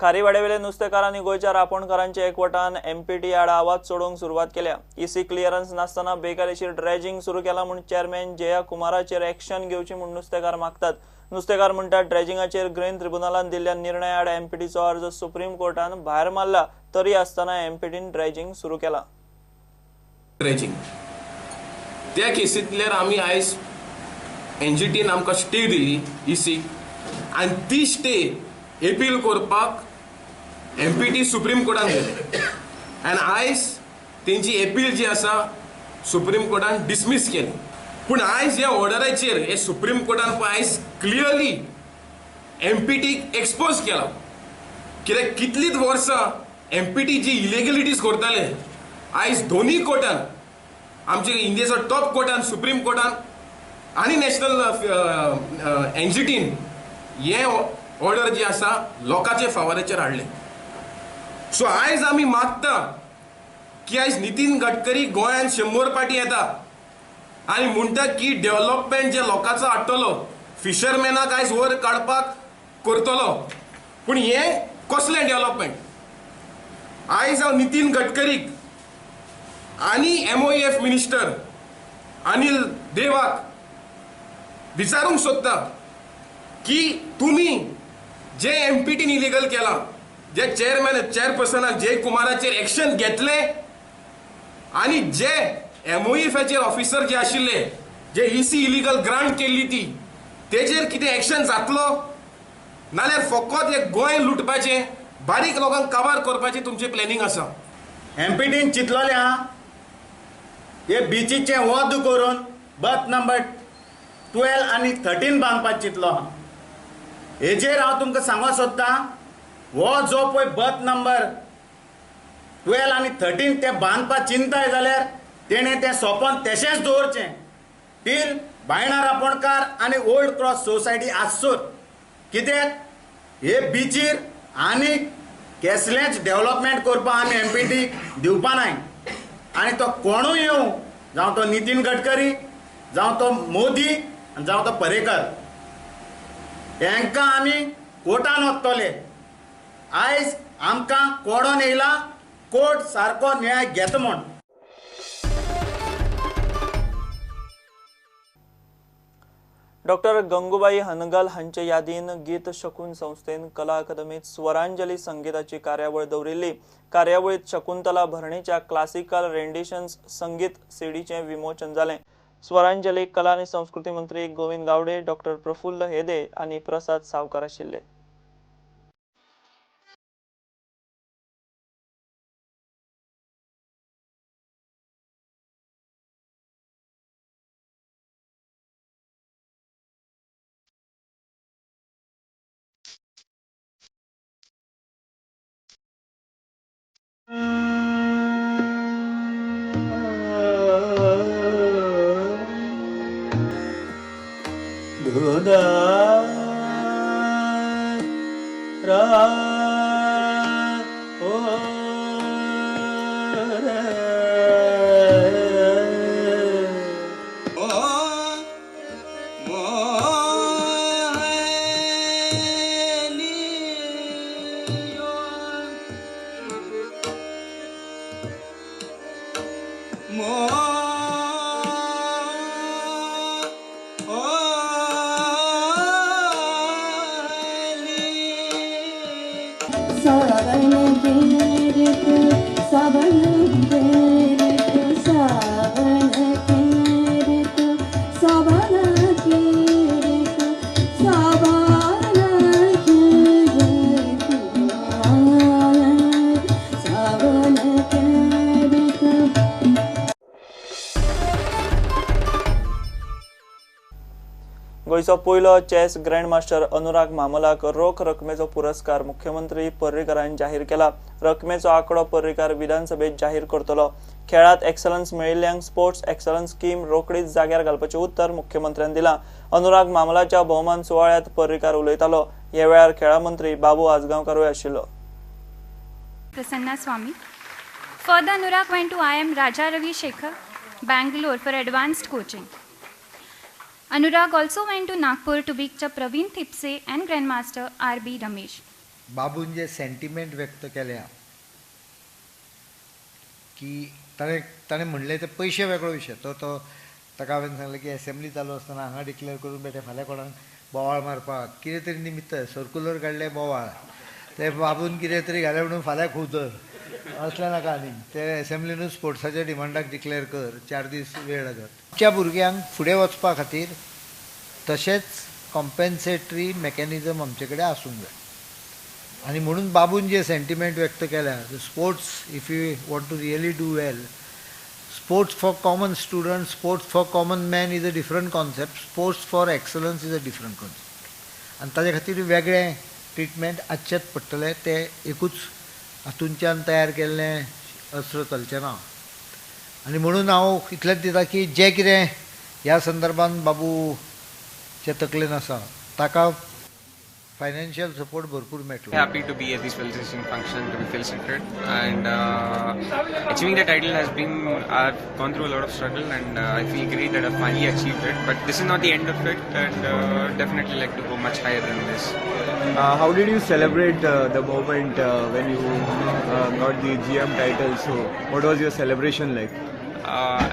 खारीवाड्यावेले नुस्तेकार आणि गोयच्या रापणकारांचे एकवटान एमपीटी आड आवाज सोडूंक सुरवात केल्या। ईसी क्लिअरन्स नासतना बेकायदेशीर ड्रेजिंग सुरू केला म्हणून चेअरमॅन जया कुमाराचेर एक्शन घेवची म्हणून नुस्तेकार मागतात। नुस्तेकार म्हणतात ड्रेजिंगाचेर ग्रीन ट्रिब्युनलान दिल्ल्या निर्णया आड एमपीटीचो अर्ज सुप्रीम कोर्टान भायर मारला तरी आसतना एमपीटीन ड्रेजिंग सुरू केला। ड्रेजिंग त्या केसींतल्यार आमी आयज एनजीटीन आमकां स्टे दिली ईसी आनी ती स्टे अपील करपाक एमपीटी सुप्रीम कोर्टान गेले आनी आयज तेंची अपील जी आसा सुप्रीम कोर्टान डिसमीस केली। पूण आयज ह्या ऑर्डराचेर हे सुप्रीम कोर्टान आयज क्लियरली एमपीटीक एक्सपोज केला कित्याक कितलींच वर्सां एमपीटी जी इलिगलिटीज करताले आयज दोनूय कोर्टान आमचे इंडियेचो टॉप कोर्टान सुप्रीम कोर्टान आनी नॅशनल एनजीटीन हे ऑर्डर जी आसा लोकांचे फावराचेर हाडले। सो आयज आमी मागता की आयज नितीन गडकरी गोंयांत 100 पाटी येता आनी म्हणटा की डेव्हलपमेंट जे लोकांचो हाडटलो फिशरमॅनाक आयज वर काडपाक करतलो। पूण हे कसलें डेव्हलपमेंट? आयज हांव नितीन गडकरीक आनी MOEF मिनिस्टर अनिल देवाक विचारूंक सोदता की तुमी जे एमपीटीन इलिगल केला, जे चेअरपर्सनाक जय कुमाराचेर एक्शन घेतले आनी जे MOEFचे ऑफिसर जे आशिल्ले जे ईसी इलिगल ग्रांट केल्ली ती तेजेर कितें एक्शन जातलो नाल्यार फकत एक गोंय लुटपाचें बारीक लोकांक काबार करपाचें तुमचें प्लॅनिंग आसा? एमपीटीन चिंतलोलें आहा हे बीचीचे वध करून बथ नंबर 12 आनी 13 बांदपाक चिंतलो आहा। हेजेर हांव तुमकां सांगूंक सोदता हो जो पळय बथ नंबर 12 आनी 13 ते बांदपाक चिंताय जाल्यार तेणें तें सोंपोन तशेंच दवरचें टील बायणा रापणकार आनी ओल्ड क्रॉस सोसायटी आससूर। कित्याक हे बीचीर आनी कसलेंच डेव्हलपमेंट करपाक आमी एमपीटी दिवपा नाय आनी तो कोणूय येवं जावं तो नितीन गडकरी जावं तो मोदी जावं तो पर्रेकर हांकां आमी कोर्टान वतले। आयज आमकां कोडोन येयला कोर्ट सारको न्याय घेता म्हूण। डॉक्टर गंगूबाई हनगल हांचे यादीन गीत शकून संस्थेन कला अकादमीत स्वरांजली संगीताची कार्यावळ दवरिल्ली। कार्यावळीत शकुंतला भरणेच्या क्लासिकल रेंडिशन्स संगीत सीडीचे विमोचन जालें। स्वरांजली कला आणि संस्कृती मंत्री गोविंद गावडे, डॉक्टर प्रफुल्ल हेदे आणि प्रसाद सावकार आशिल्ले। गोयचो पयलो चेस ग्रँडमास्टर अनुराग मामलाक रोख रकमेचो पुरस्कार मुख्यमंत्री पर्रीकारान जाहीर केला। रकमेचो आंकडो पर्रीकार विधानसभेत जाहीर करतलो। खेळात एक्सलन्स मेळिल्ल्यांक स्पोर्ट्स एक्सलन्स स्कीम रोखडीच जाग्यार घालपाचें उत्तर मुख्यमंत्र्यान दिलां। अनुराग मामलाच्या भोवमान सुवाळ्यात पर्रीकार उलयतालो। ह्या वेळार खेळा मंत्री बाबू आजगांवकारूय आशिल्लो। Prasanna Swami. Further, Anurag went to IIM Raja Ravi Shekhar, Bangalore for advanced coaching. Anurag also went to Nagpur to meet Praveen Thipse and Grandmaster R.B. Ramesh. बाबून जे सेंटिमेंट व्यक्त केल्या की ताणें म्हणलें ते पयशे वेगळो विशय तो ताका हांवें सांगलें की असेंब्ली चालू आसतना हांगा डिक्लेअर करून बेटे फाल्यां कोणाक बोवाळ मारपाक कितें तरी निमित्त सर्कुलर काडले बोवाळ ते बाबून कितें तरी घालें म्हणून फाल्यां खूद असलें नाका न्ही ते असेंब्लीनूच स्पोर्ट्साच्या डिमांडाक डिक्लेअर कर 4 दीस वेळ लागत आमच्या भुरग्यांक फुडें वचपा खातीर तशेंच कॉम्पेन्सेटरी मेकॅनिझम आमचे कडेन आसूंक जाय आणि म्हणून बाबून जे सेंटिमेंट व्यक्त केल्या sports if you want to really do well sports for common student sports for common man is a different concept sports for excellence is a different concept आनी ताजे खातीर वेगळें ट्रिटमेंट आजचेच पडटलें ते एकूच हातूंच्यान तयार केल्लें अस्त्र चलचें ना आनी म्हणून हांव इतलेंच दिता की जें कितें ह्या संदर्भान बाबूचे तकलेन आसा ताका फायनान्शियल सपोर्ट भरपूर मेळटलो. Happy to be at this felicitation function to be felicitated, and achieving the title has been I've gone through a lot of struggle, and I feel great that I've finally achieved it. But this is not the end of it, and definitely like to go much higher than this. How did you celebrate the moment when you got the GM title? So, what was your celebration like?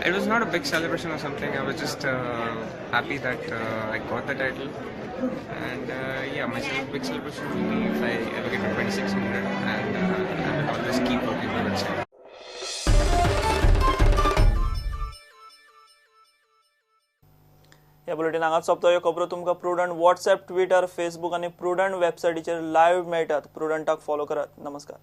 It was not a big celebration or something. I was just happy that I got the title, and yeah, my big celebration will be if I ever get to 2600, and I will always keep working towards it. ह्या bulletin हांगाच सोंपता. ह्यो खबरो तुमकां prudent WhatsApp, Twitter, Facebook आनी prudent वेबसायटीचेर live मेळटात. प्रुडंटाक follow करात. नमस्कार.